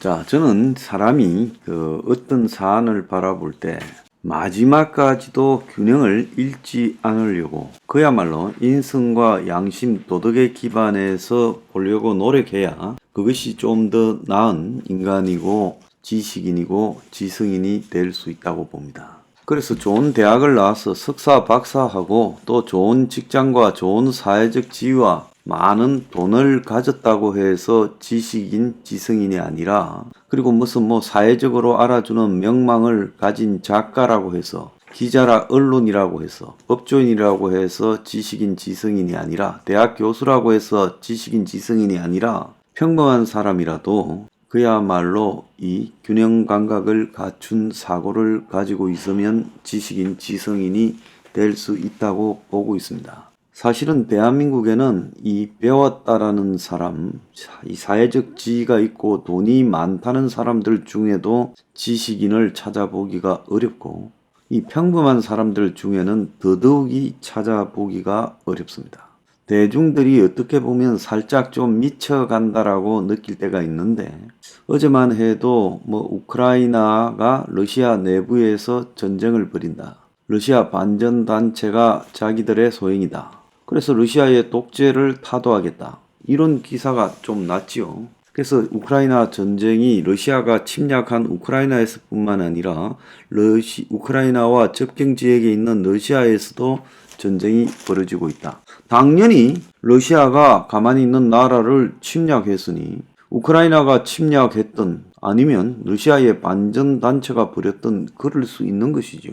자, 저는 사람이 어떤 사안을 바라볼 때 마지막까지도 균형을 잃지 않으려고 그야말로 인성과 양심, 도덕에 기반해서 보려고 노력해야 그것이 좀 더 나은 인간이고 지식인이고 지성인이 될 수 있다고 봅니다. 그래서 좋은 대학을 나와서 석사, 박사하고 또 좋은 직장과 좋은 사회적 지위와 많은 돈을 가졌다고 해서 지식인, 지성인이 아니라 그리고 무슨 사회적으로 알아주는 명망을 가진 작가라고 해서 기자라 언론이라고 해서 법조인이라고 해서 지식인, 지성인이 아니라 대학 교수라고 해서 지식인, 지성인이 아니라 평범한 사람이라도 그야말로 이 균형 감각을 갖춘 사고를 가지고 있으면 지식인, 지성인이 될 수 있다고 보고 있습니다. 사실은 대한민국에는 이 배웠다라는 사람, 이 사회적 지위가 있고 돈이 많다는 사람들 중에도 지식인을 찾아보기가 어렵고 이 평범한 사람들 중에는 더더욱이 찾아보기가 어렵습니다. 대중들이 어떻게 보면 살짝 좀 미쳐간다라고 느낄 때가 있는데 어제만 해도 우크라이나가 러시아 내부에서 전쟁을 벌인다. 러시아 반전단체가 자기들의 소행이다. 그래서 러시아의 독재를 타도하겠다. 이런 기사가 좀 났지요. 그래서 우크라이나 전쟁이 러시아가 침략한 우크라이나에서 뿐만 아니라 우크라이나와 접경 지역에 있는 러시아에서도 전쟁이 벌어지고 있다. 당연히 러시아가 가만히 있는 나라를 침략했으니 우크라이나가 침략했던 아니면 러시아의 반전단체가 벌였던 그럴 수 있는 것이죠.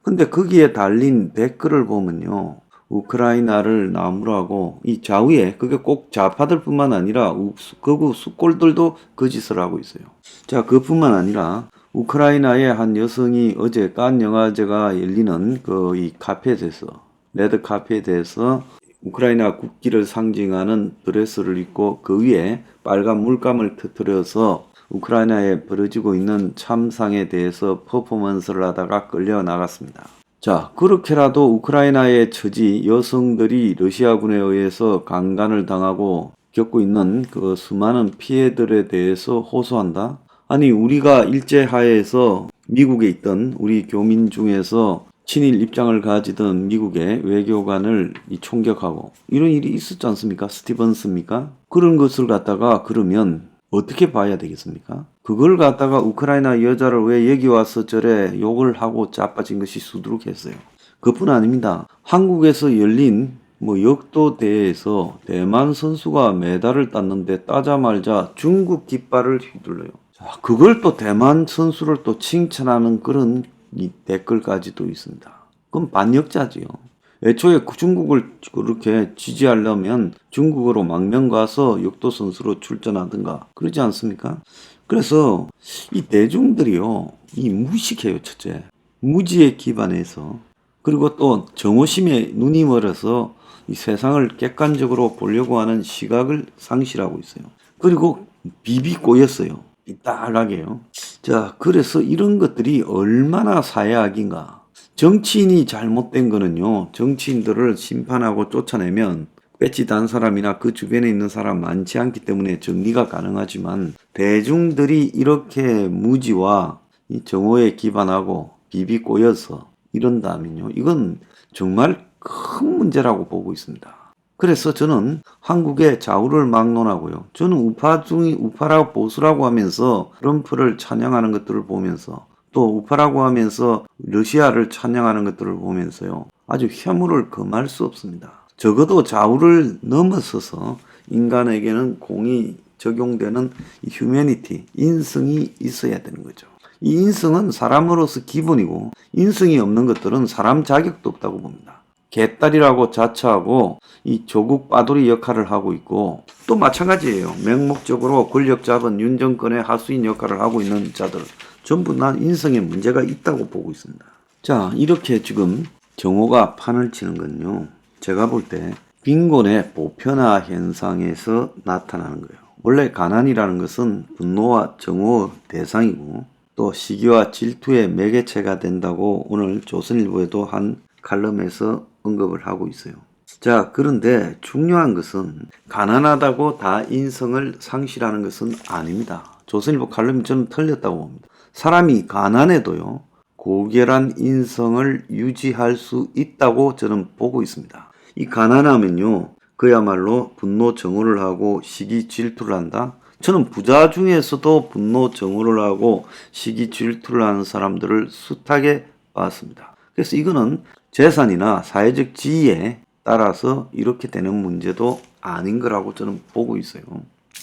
근데 거기에 달린 댓글을 보면요. 우크라이나를 나무라고 이 좌우에 그게 꼭 좌파들 뿐만 아니라 극우 숙골들도 그 짓을 하고 있어요. 자, 그뿐만 아니라 우크라이나의 한 여성이 어제 칸 영화제가 열리는 이 카페에서 레드 카페에서 우크라이나 국기를 상징하는 드레스를 입고 그 위에 빨간 물감을 터뜨려서 우크라이나에 벌어지고 있는 참상에 대해서 퍼포먼스를 하다가 끌려 나갔습니다. 자, 그렇게라도 우크라이나의 처지, 여성들이 러시아군에 의해서 강간을 당하고 겪고 있는 그 수많은 피해들에 대해서 호소한다? 아니, 우리가 일제하에서 미국에 있던 우리 교민 중에서 친일 입장을 가지던 미국의 외교관을 총격하고 이런 일이 있었지 않습니까? 스티븐스입니까? 그런 것을 갖다가 그러면 어떻게 봐야 되겠습니까? 그걸 갖다가 우크라이나 여자를 왜 여기 와서 저래 욕을 하고 자빠진 것이 수두룩했어요. 그뿐 아닙니다. 한국에서 열린 역도대회에서 대만 선수가 메달을 땄는데 따자말자 중국 깃발을 휘둘러요. 자, 그걸 또 대만 선수를 또 칭찬하는 그런 이 댓글까지도 있습니다. 그건 반역자지요. 애초에 중국을 그렇게 지지하려면 중국으로 망명 가서 역도 선수로 출전하든가 그러지 않습니까? 그래서 이 대중들이요, 이 무식해요. 첫째, 무지에 기반해서 그리고 또 정오심에 눈이 멀어서 이 세상을 객관적으로 보려고 하는 시각을 상실하고 있어요. 그리고 비비 꼬였어요. 이따하게요. 자, 그래서 이런 것들이 얼마나 사회악인가. 정치인이 잘못된 거는요, 정치인들을 심판하고 쫓아내면 배지 단 사람이나 그 주변에 있는 사람 많지 않기 때문에 정리가 가능하지만 대중들이 이렇게 무지와 이 정오에 기반하고 비비 꼬여서 이런다면요, 이건 정말 큰 문제라고 보고 있습니다. 그래서 저는 한국의 좌우를 막론하고요. 저는 우파라고 보수라고 하면서 트럼프를 찬양하는 것들을 보면서 또 우파라고 하면서 러시아를 찬양하는 것들을 보면서요. 아주 혐오를 금할 수 없습니다. 적어도 좌우를 넘어서서 인간에게는 공이 적용되는 이 휴머니티, 인성이 있어야 되는 거죠. 이 인성은 사람으로서 기본이고 인성이 없는 것들은 사람 자격도 없다고 봅니다. 개딸이라고 자처하고 이 조국 빠돌이 역할을 하고 있고 또 마찬가지예요. 맹목적으로 권력 잡은 윤 정권의 하수인 역할을 하고 있는 자들 전부 난 인성에 문제가 있다고 보고 있습니다. 자, 이렇게 지금 정오가 판을 치는 건요, 제가 볼 때 빈곤의 보편화 현상에서 나타나는 거예요. 원래 가난이라는 것은 분노와 정오의 대상이고 또 시기와 질투의 매개체가 된다고 오늘 조선일보에도 한 칼럼에서 언급을 하고 있어요. 자, 그런데 중요한 것은 가난하다고 다 인성을 상실하는 것은 아닙니다. 조선일보 칼럼이 저는 틀렸다고 봅니다. 사람이 가난해도요, 고결한 인성을 유지할 수 있다고 저는 보고 있습니다. 이 가난하면요, 그야말로 분노 정오를 하고 시기 질투를 한다. 저는 부자 중에서도 분노 정오를 하고 시기 질투를 하는 사람들을 숱하게 봤습니다. 그래서 이거는 재산이나 사회적 지위에 따라서 이렇게 되는 문제도 아닌 거라고 저는 보고 있어요.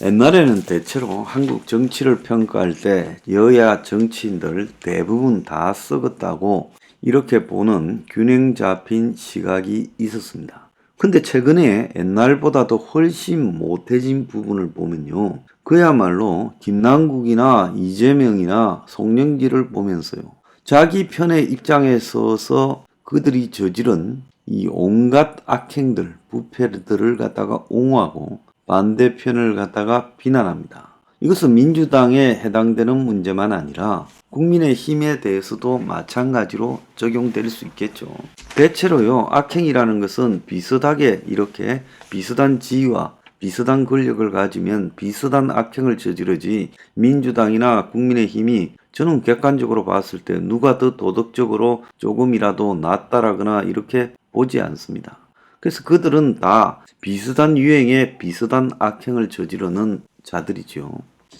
옛날에는 대체로 한국 정치를 평가할 때 여야 정치인들 대부분 다 썩었다고 이렇게 보는 균형 잡힌 시각이 있었습니다. 근데 최근에 옛날보다도 훨씬 못해진 부분을 보면요, 그야말로 김남국이나 이재명이나 송영길을 보면서요, 자기 편의 입장에 서서 그들이 저지른 이 온갖 악행들, 부패들을 갖다가 옹호하고 반대편을 갖다가 비난합니다. 이것은 민주당에 해당되는 문제만 아니라 국민의힘에 대해서도 마찬가지로 적용될 수 있겠죠. 대체로요, 악행이라는 것은 비슷하게 이렇게 비슷한 지위와 비슷한 권력을 가지면 비슷한 악행을 저지르지, 민주당이나 국민의힘이 저는 객관적으로 봤을 때 누가 더 도덕적으로 조금이라도 낫다라거나 이렇게 보지 않습니다. 그래서 그들은 다 비슷한 유행의 비슷한 악행을 저지르는 자들이죠.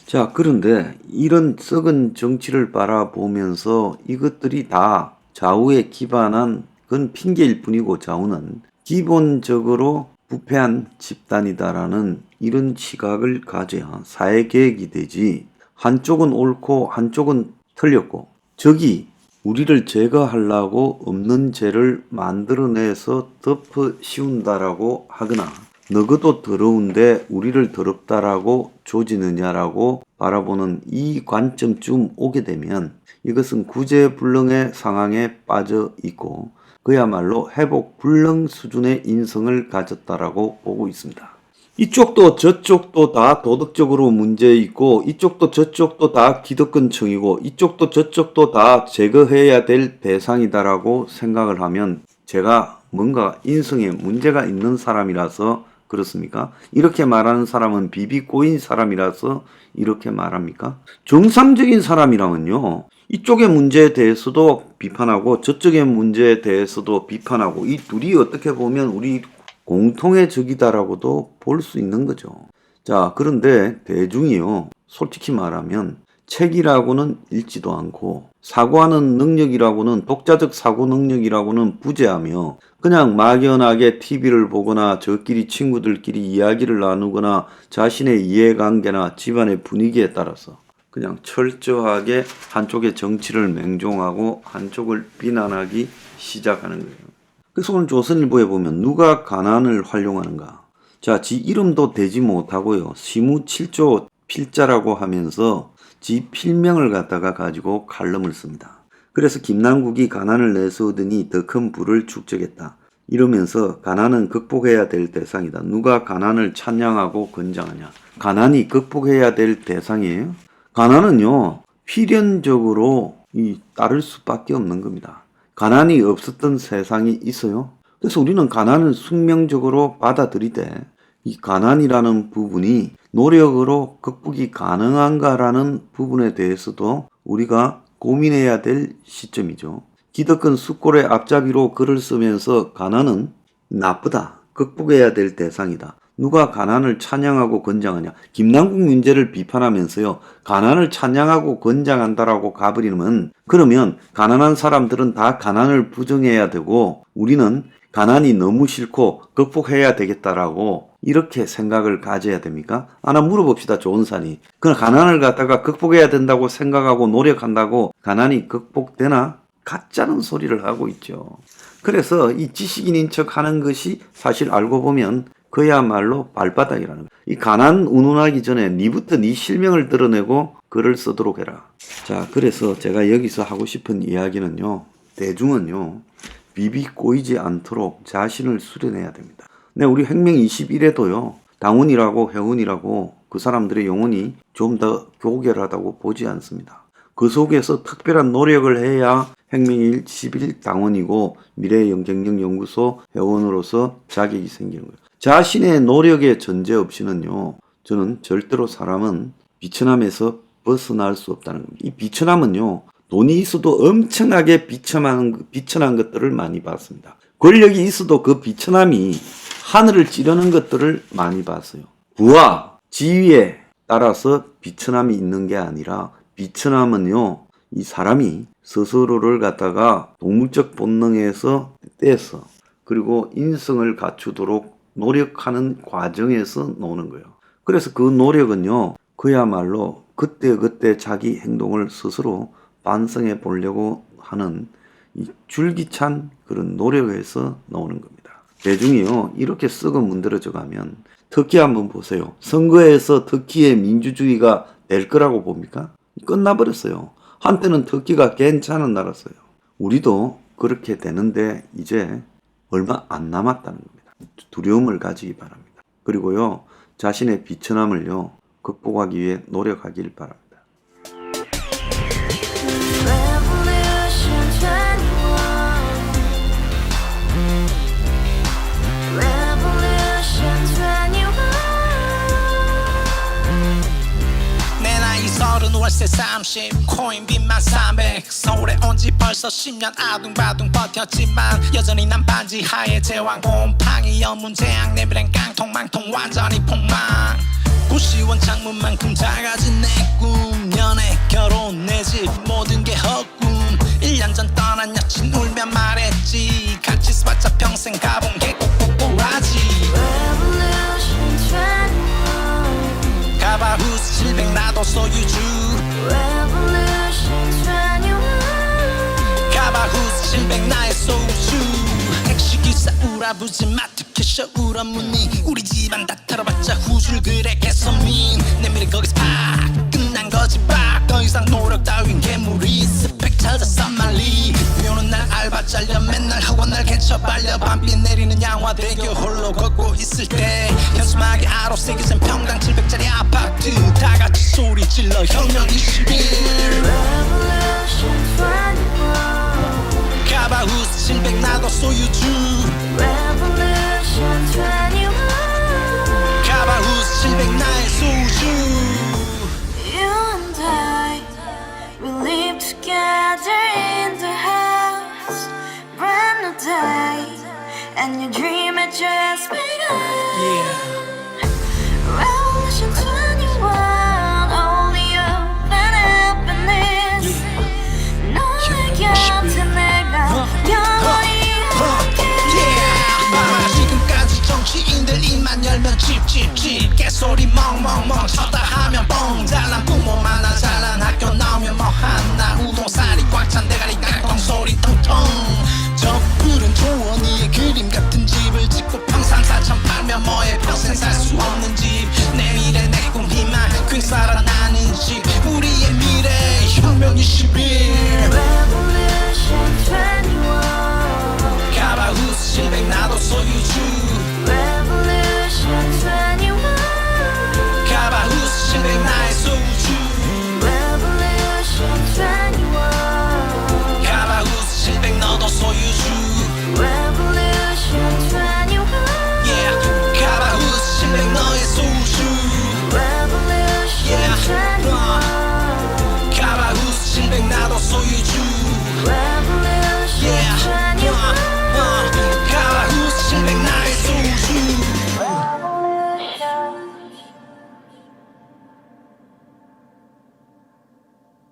자, 그런데 이런 썩은 정치를 바라보면서 이것들이 다 좌우에 기반한 그건 핑계일 뿐이고, 좌우는 기본적으로 부패한 집단이다라는 이런 시각을 가져야 사회개혁이 되지, 한쪽은 옳고 한쪽은 틀렸고 적이 우리를 제거하려고 없는 죄를 만들어내서 덮어 씌운다라고 하거나 너그도 더러운데 우리를 더럽다라고 조지느냐라고 바라보는 이 관점쯤 오게 되면 이것은 구제불능의 상황에 빠져 있고 그야말로 회복 불능 수준의 인성을 가졌다라고 보고 있습니다. 이쪽도 저쪽도 다 도덕적으로 문제 있고 이쪽도 저쪽도 다 기득권층이고 이쪽도 저쪽도 다 제거해야 될 대상이다라고 생각을 하면 제가 뭔가 인성에 문제가 있는 사람이라서 그렇습니까? 이렇게 말하는 사람은 비비 꼬인 사람이라서 이렇게 말합니까? 정상적인 사람이라면요, 이쪽의 문제에 대해서도 비판하고 저쪽의 문제에 대해서도 비판하고 이 둘이 어떻게 보면 우리 공통의 적이다라고도 볼 수 있는 거죠. 자, 그런데 대중이요, 솔직히 말하면 책이라고는 읽지도 않고 사고하는 능력이라고는, 독자적 사고 능력이라고는 부재하며 그냥 막연하게 TV를 보거나 저끼리 친구들끼리 이야기를 나누거나 자신의 이해관계나 집안의 분위기에 따라서 그냥 철저하게 한쪽의 정치를 맹종하고 한쪽을 비난하기 시작하는 거예요. 그래서 오늘 조선일보에 보면 누가 가난을 활용하는가. 자, 지 이름도 대지 못하고요, 시무 7조 필자라고 하면서 지 필명을 갖다가 가지고 칼럼을 씁니다. 그래서 김남국이 가난을 내세우더니 더 큰 부를 축적했다. 이러면서 가난은 극복해야 될 대상이다. 누가 가난을 찬양하고 권장하냐. 가난이 극복해야 될 대상이에요. 가난은요, 필연적으로 따를 수밖에 없는 겁니다. 가난이 없었던 세상이 있어요. 그래서 우리는 가난을 숙명적으로 받아들이되 이 가난이라는 부분이 노력으로 극복이 가능한가라는 부분에 대해서도 우리가 고민해야 될 시점이죠. 기득권 숫골의 앞잡이로 글을 쓰면서 가난은 나쁘다, 극복해야 될 대상이다. 누가 가난을 찬양하고 권장하냐. 김남국 문제를 비판하면서요, 가난을 찬양하고 권장한다라고 가버리면 그러면 가난한 사람들은 다 가난을 부정해야 되고 우리는 가난이 너무 싫고 극복해야 되겠다라고 이렇게 생각을 가져야 됩니까? 하나 물어봅시다. 조은산이. 그럼 가난을 갖다가 극복해야 된다고 생각하고 노력한다고 가난이 극복되나? 가짜는 소리를 하고 있죠. 그래서 이 지식인인 척 하는 것이 사실 알고 보면 그야말로 발바닥이라는 거예요. 이 가난 운운하기 전에 니부터 니 실명을 드러내고 글을 쓰도록 해라. 자, 그래서 제가 여기서 하고 싶은 이야기는요, 대중은요, 비비 꼬이지 않도록 자신을 수련해야 됩니다. 네, 우리 혁명 21에도요, 당원이라고 회원이라고 그 사람들의 영혼이 좀 더 교결하다고 보지 않습니다. 그 속에서 특별한 노력을 해야 혁명 21 당원이고 미래영쟁력연구소 회원으로서 자격이 생기는 거예요. 자신의 노력의 전제 없이는요, 저는 절대로 사람은 비천함에서 벗어날 수 없다는 겁니다. 이 비천함은요, 돈이 있어도 엄청나게 비천한 것들을 많이 봤습니다. 권력이 있어도 그 비천함이 하늘을 찌르는 것들을 많이 봤어요. 부와 지위에 따라서 비천함이 있는 게 아니라, 비천함은요, 이 사람이 스스로를 갖다가 동물적 본능에서 떼서 그리고 인성을 갖추도록 노력하는 과정에서 나오는 거예요. 그래서 그 노력은요, 그야말로 그때그때 자기 행동을 스스로 반성해 보려고 하는 이 줄기찬 그런 노력에서 나오는 겁니다. 대중이요, 이렇게 썩어 문드러져 가면, 터키 한번 보세요. 선거에서 터키의 민주주의가 될 거라고 봅니까? 끝나버렸어요. 한때는 터키가 괜찮은 나라였어요. 우리도 그렇게 되는데 이제 얼마 안 남았다는 겁니다. 두려움을 가지기 바랍니다. 그리고요, 자신의 비천함을요, 극복하기 위해 노력하길 바랍니다. 월세 30 코인빚만 300 서울에 온 지 벌써 10년 아둥바둥 버텼지만 여전히 난 반지 하에 제왕 곰팡이 연문제약 내비랑 깡통망통 완전히 폭망 고시원 창문만큼 작아진 내 꿈 연애 결혼 내 집 모든 게 헛꿈 1년 전 떠난 여친 울며 말했지 같이 살자 평생 가본 게 꼭꼭꼭하지 가바후스 700 나도 소유주 가바후스 700 나의 소유주 택시기사 우라부지 마트캐셔 울어문니 우리 집안 다 털어봤자 후줄 그래 개선민 내 미래 거기서 팍 끝난 거지 팍더 이상 노력 따윈 괴물이 스펙 찾아서 말리 비오는 날 알바 잘려 맨날 학원 날 개쳐 발려 밤비 내리는 양화대교 홀로 걷고 있을 때 현수막에 아로 새겨진 평당 700짜리 아파트 다같이 소리 질러 혁명 21 가바후스 700 나도 소유주 가바후스 700 나의 소유주 Together in the house, brand new day, and your dream had just begun. Revolution 21, only open happiness. 너의 곁에 내가 영원히 함께. 지금까지 정치인들 입만 열면 찝찝찝 개소리 멍멍멍 쳤다 하면 뻥 잘난 부모 만나 잘난 학교 나